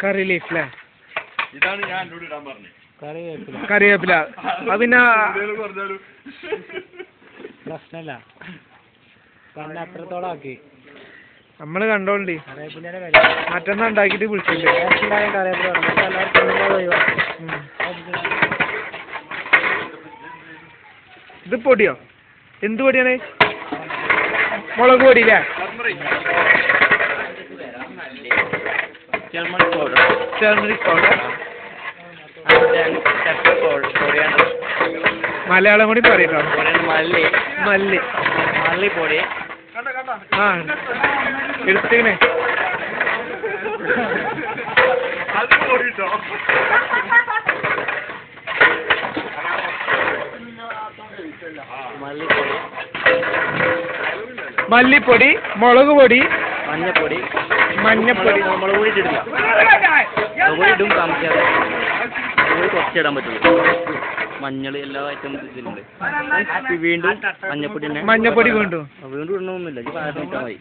കറി leaf അല്ലേ? ഇതാണ് ഞാൻ എന്നോട് ഇടാൻ പറഞ്ഞത്. കറിവേപ്പില. അത് പിന്നെ പ്രശ്നല്ല, അത്രത്തോളം ആക്കി നമ്മള് കണ്ടോണ്ടി. മറ്റന്നാ ഉണ്ടാക്കിട്ട് വിളിച്ചില്ലേ? ഇത് പൊടിയോ? എന്ത് പൊടിയാണ്? മുളക് പൊടി അല്ലേ? Turmeric powder. മലയാളം കൂടി പറയട്ടോ. മല്ലിപ്പൊടി. ആ എടുത്തേനെ. മല്ലിപ്പൊടി, മുളക് പൊടി, മഞ്ഞപ്പൊടി. മുളക് പൊടി ഇട്ടിട്ടില്ല. മുളക് പൊടി ഇടും, താമസിക്കാതെ കുറച്ചിടാൻ പറ്റുള്ളൂ. മഞ്ഞൾ എല്ലാ ഐറ്റംസ് ഇതിലുണ്ട്. വീണ്ടും മഞ്ഞപ്പൊടി വീണ്ടും ഇടണമെന്നില്ല. ഈ പാകത്തിന് ഇട്ടാൽ മതി.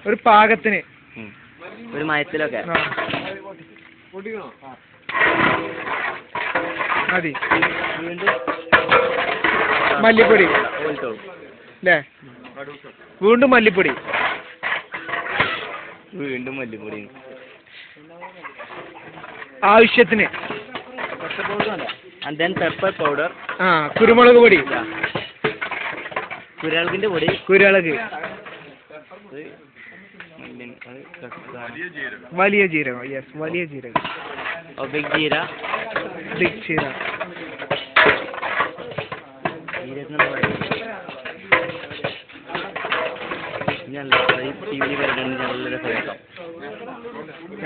ഒരു പാകത്തിന്, ഒരു മയത്തിലൊക്കെ മതി. വീണ്ടും മല്ലിപ്പൊടി അല്ലേ? വീണ്ടും മല്ലിപ്പൊടി. ആവശ്യത്തിന്. and then pepper powder. കുരുമുളക് പൊടി. കുരുമുളകിന്റെ പൊടി. വലിയ ജീരകം. യെസ്, വലിയ ജീരകം. ബിഗ് ജീര.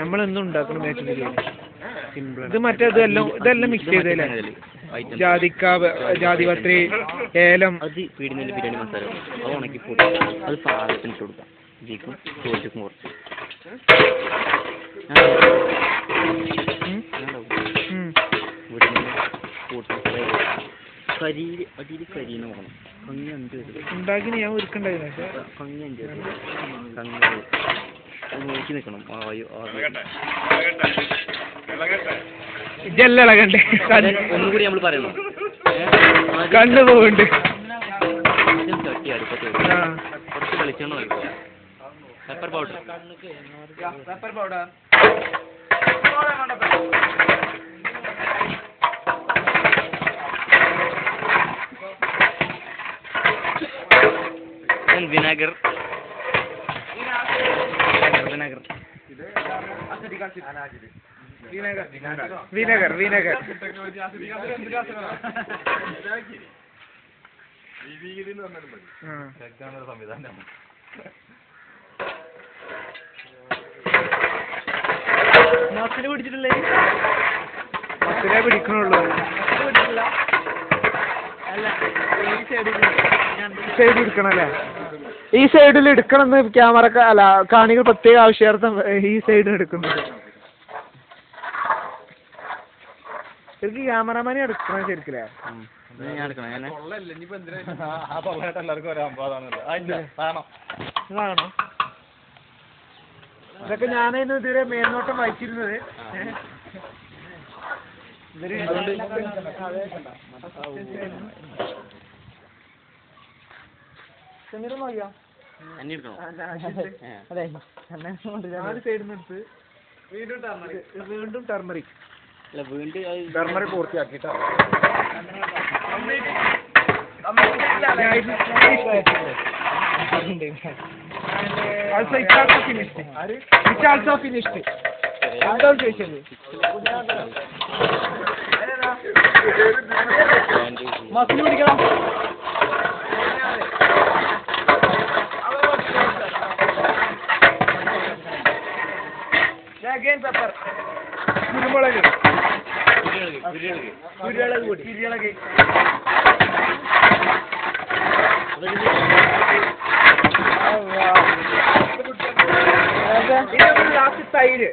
നമ്മളെന്തും ഉണ്ടാക്കണം. ഇത് ഇതെല്ലാം മിക്സ് ചെയ്തല്ലേ? ജാതിക്ക, ജാതിപത്രി, ഏലം. അത് പീടികയിലെ ബിരിയാണി മസാല അത് ഉണക്കി പൊടി അത് പാകത്തിന് ഇട്ട് കൊടുക്കാം. ഇതിക്കും ചോദിക്കും കുറച്ച് അടിയിൽ കരിന്ന് നോക്കണം. കങ്ങി 5 ഉണ്ടാക്കി ഞാൻ ഒരുക്കണ്ടായിരുന്നു. കങ്ങി 5 നോക്കി നിൽക്കണം. ജല്ലളകണ്ടേ? ഒന്നുകൂടി നമ്മൾ പറയണം. കണ്ണു പോകുന്നുണ്ട്. ചട്ടി അടുപ്പത്ത് കുറച്ച് വെളിച്ചെണ്ണ ഒഴിക്കുക. Pepper powder. വിനാഗർ. മസില് പിടിച്ചിട്ടില്ലേ? മസിലേ പിടിക്കണുള്ളൂ. സൈഡ് എടുക്കണല്ലേ? ഈ സൈഡിൽ എടുക്കണമെന്ന് ക്യാമറ അല്ല കാണികൾ പ്രത്യേക ആവശ്യാർത്ഥം ഈ സൈഡ് എടുക്കുന്നത്. ശരിക്കും ക്യാമറമാനെ എടുക്കണം ശരിക്കില്ലേ? ഇതാണോ? ഇതൊക്കെ ഞാനായിരുന്നു ഇതുവരെ മേൽനോട്ടം വായിച്ചിരുന്നത്. വീണ്ടും turmeric പൂർത്തിയാക്കിട്ടോ. Also it's also finished. It's also finished. എന്താ ചോദിച്ചത്? മസിൽ പിടിക്കണം. again pepper. കുരുമുളക്. കുരുമുളക്. ലാസ്റ്റ് തൈര്.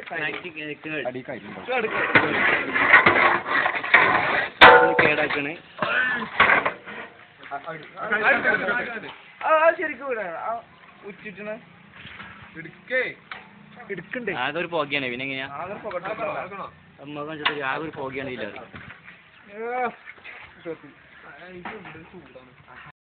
കേടാക്കണേ. ശരിക്കും ഉച്ചിട്ടണ എടുക്കേ എടുക്കണ്ടേ ആകെ ഒരു പുകയാണ് പിന്നെ എങ്ങനെയാ ആകെ പുകട്ടെ നമുക്ക് വെച്ചിട്ട് ആകെ ഒരു പുകയാണ് ഇല്ല